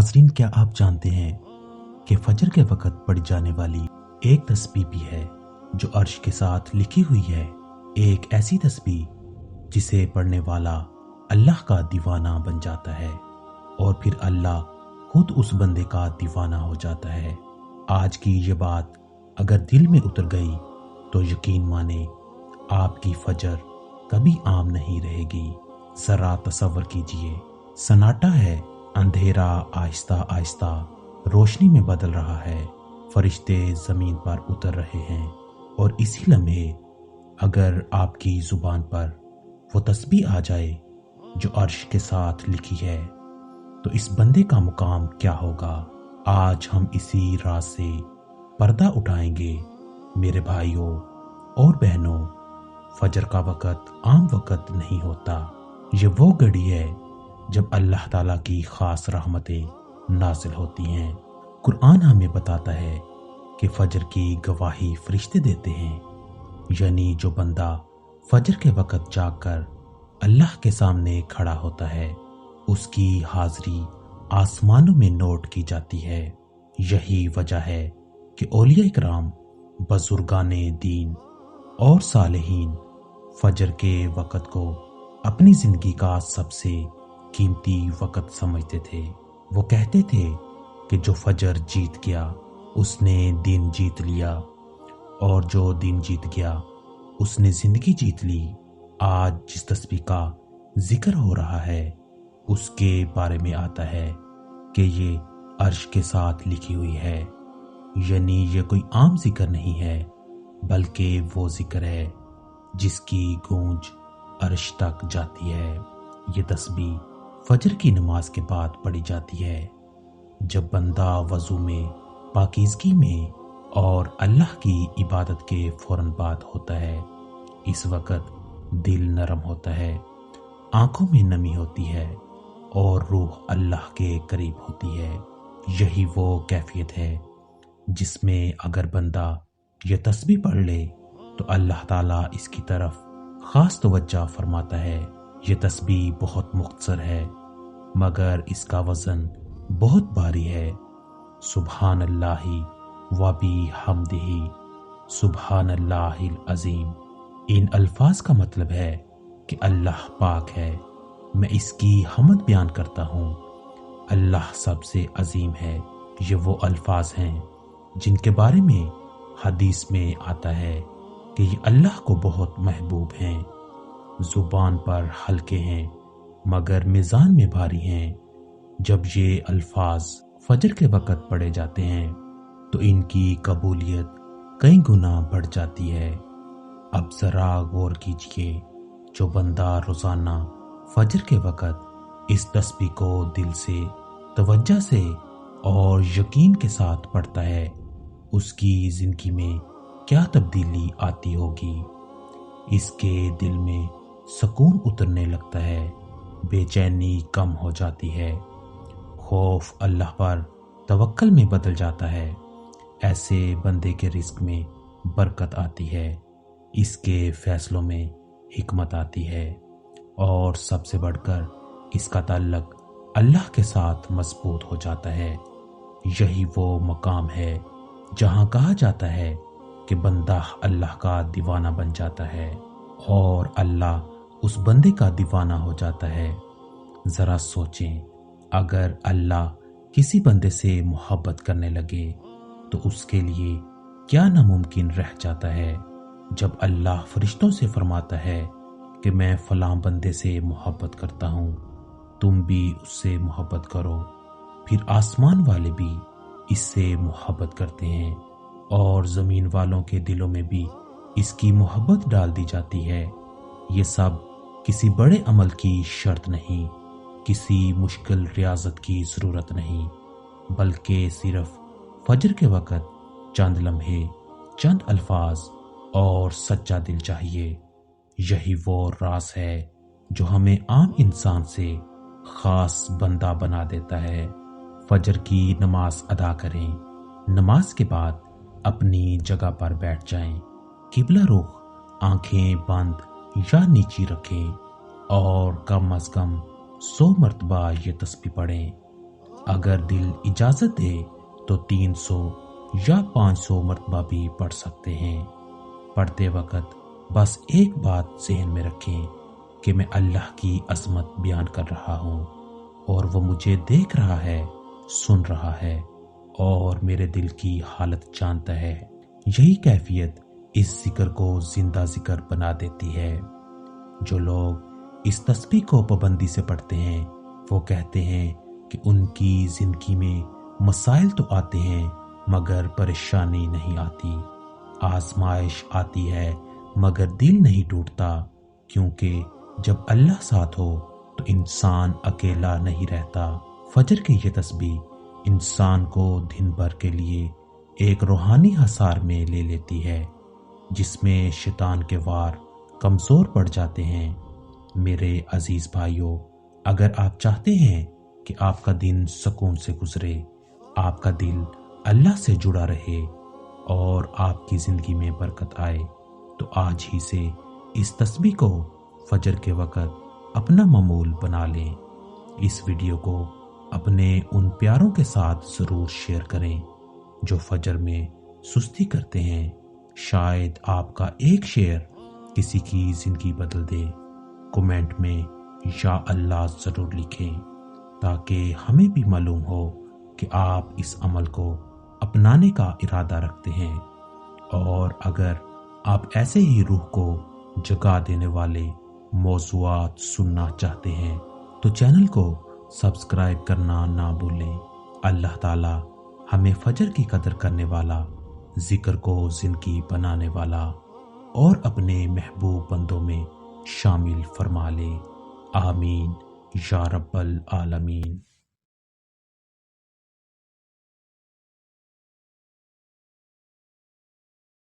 नाजरीन, क्या आप जानते हैं कि फजर के वक़्त पढ़ी जाने वाली एक तस्बीह भी है जो अर्श के साथ लिखी हुई है। एक ऐसी तस्बीह जिसे पढ़ने वाला अल्लाह का दीवाना बन जाता है और फिर अल्लाह खुद उस बंदे का दीवाना हो जाता है। आज की ये बात अगर दिल में उतर गई तो यकीन माने आपकी फजर कभी आम नहीं रहेगी। जरा तसव्वुर कीजिए, सन्नाटा है, अंधेरा आहिस्ता आहिस्ता रोशनी में बदल रहा है, फरिश्ते जमीन पर उतर रहे हैं और इसी लम्हे अगर आपकी जुबान पर वो तस्बीह आ जाए जो अर्श के साथ लिखी है तो इस बंदे का मुकाम क्या होगा। आज हम इसी राज से पर्दा उठाएंगे। मेरे भाइयों और बहनों, फजर का वक़्त आम वक़्त नहीं होता। ये वो घड़ी है जब अल्लाह ताला की खास रहमतें नाज़िल होती हैं। कुरान हमें बताता है कि फजर की गवाही फरिश्ते देते हैं, यानी जो बंदा फजर के वक़्त जाकर अल्लाह के सामने खड़ा होता है उसकी हाजिरी आसमानों में नोट की जाती है। यही वजह है कि औलिया इकराम, बुजुर्गाने दीन और सालेहीन फजर के वक़्त को अपनी जिंदगी का सबसे कीमती वक़्त समझते थे। वो कहते थे कि जो फजर जीत गया उसने दिन जीत लिया और जो दिन जीत गया उसने जिंदगी जीत ली। आज जिस तस्बीह का जिक्र हो रहा है उसके बारे में आता है कि ये अर्श के साथ लिखी हुई है, यानी ये कोई आम जिक्र नहीं है बल्कि वो जिक्र है जिसकी गूंज अर्श तक जाती है। ये तस्बीह फजर की नमाज के बाद पढ़ी जाती है जब बंदा वजू में, पाकीज़गी में और अल्लाह की इबादत के फौरन बाद होता है। इस वक़्त दिल नरम होता है, आंखों में नमी होती है और रूह अल्लाह के करीब होती है। यही वो कैफियत है जिसमें अगर बंदा ये तस्बीह पढ़ ले तो अल्लाह ताला इसकी तरफ खास तवज्जो फरमाता है। ये तस्बीह बहुत मुख्तसर है मगर इसका वजन बहुत भारी है। सुबहान अल्लाहि व बिहम्दिही सुबहान अल्लाहिल अज़ीम। इन अल्फाज का मतलब है कि अल्लाह पाक है, मैं इसकी हम्द बयान करता हूँ। अल्लाह सबसे अजीम है। ये वो अल्फाज हैं जिनके बारे में हदीस में आता है कि ये अल्लाह को बहुत महबूब हैं, जुबान पर हल्के हैं मगर मिजान में भारी हैं। जब ये अल्फाज फजर के वक़्त पढ़े जाते हैं तो इनकी कबूलियत कई गुना बढ़ जाती है। अब जरा गौर कीजिए, जो बंदा रोजाना फजर के वक़्त इस तस्बीह को दिल से, तवज्जो से और यकीन के साथ पढ़ता है उसकी जिंदगी में क्या तब्दीली आती होगी। इसके दिल में सुकून उतरने लगता है, बेचैनी कम हो जाती है, खौफ अल्लाह पर तवक्कल में बदल जाता है। ऐसे बंदे के रिस्क में बरकत आती है, इसके फैसलों में हिकमत आती है और सबसे बढ़कर इसका ताल्लुक अल्लाह के साथ मजबूत हो जाता है। यही वो मकाम है जहाँ कहा जाता है कि बंदा अल्लाह का दीवाना बन जाता है और अल्लाह उस बंदे का दीवाना हो जाता है। जरा सोचें, अगर अल्लाह किसी बंदे से मोहब्बत करने लगे तो उसके लिए क्या नामुमकिन रह जाता है। जब अल्लाह फरिश्तों से फरमाता है कि मैं फलां बंदे से मोहब्बत करता हूँ, तुम भी उससे मोहब्बत करो, फिर आसमान वाले भी इससे मोहब्बत करते हैं और ज़मीन वालों के दिलों में भी इसकी मोहब्बत डाल दी जाती है। ये सब किसी बड़े अमल की शर्त नहीं, किसी मुश्किल रियाजत की ज़रूरत नहीं, बल्कि सिर्फ फजर के वक़्त चंद लम्हे, चंद अल्फाज और सच्चा दिल चाहिए। यही वो राज है जो हमें आम इंसान से खास बंदा बना देता है। फजर की नमाज अदा करें, नमाज के बाद अपनी जगह पर बैठ जाएं, किबला रुख, आंखें बंद या नीची रखें और कम अज कम 100 मरतबा ये तस्बीह पढ़ें। اگر دل اجازت دے تو 300 یا 500 مرتبہ بھی پڑھ سکتے ہیں۔ پڑھتے وقت بس ایک بات ذہن میں رکھیں کہ میں اللہ کی عظمت بیان کر رہا ہوں اور وہ مجھے دیکھ رہا ہے، سن رہا ہے اور میرے دل کی حالت جانتا ہے۔ یہی کیفیت اس ذکر کو زندہ ذکر بنا دیتی ہے۔ جو لوگ اس تسبیح کو پابندی سے پڑھتے ہیں وہ کہتے ہیں کہ ان کی زندگی میں مسائل تو آتے ہیں مگر پریشانی نہیں آتی، آزمائش آتی ہے مگر دل نہیں ٹوٹتا، کیونکہ جب اللہ ساتھ ہو تو انسان اکیلا نہیں رہتا۔ فجر کی یہ تسبیح انسان کو دن بھر کے لیے ایک روحانی حصار میں لے لیتی ہے جس میں شیطان کے وار کمزور پڑ جاتے ہیں۔ میرے عزیز بھائیوں، اگر آپ چاہتے ہیں کہ آپ کا دن سکون سے گزرے، آپ کا دل اللہ سے جڑا رہے اور آپ کی زندگی میں برکت آئے، تو آج ہی سے اس تسبیح کو فجر کے وقت اپنا معمول بنا لیں۔ اس ویڈیو کو اپنے ان پیاروں کے ساتھ ضرور شیئر کریں جو فجر میں سستی کرتے ہیں۔ شاید آپ کا ایک شیئر کسی کی زندگی بدل دے۔ کمنٹ میں یا اللہ ضرور لکھیں تاکہ ہمیں بھی معلوم ہو کہ آپ اس عمل کو اپنانے کا ارادہ رکھتے ہیں۔ اور اگر آپ ایسے ہی روح کو جگا دینے والے موضوعات سننا چاہتے ہیں تو چینل کو سبسکرائب کرنا نہ بھولیں۔ اللہ تعالی ہمیں فجر کی قدر کرنے والا، ذکر کو زندگی بنانے والا اور اپنے محبوب بندوں میں شامل فرما لے۔ آمین یا رب العالمین۔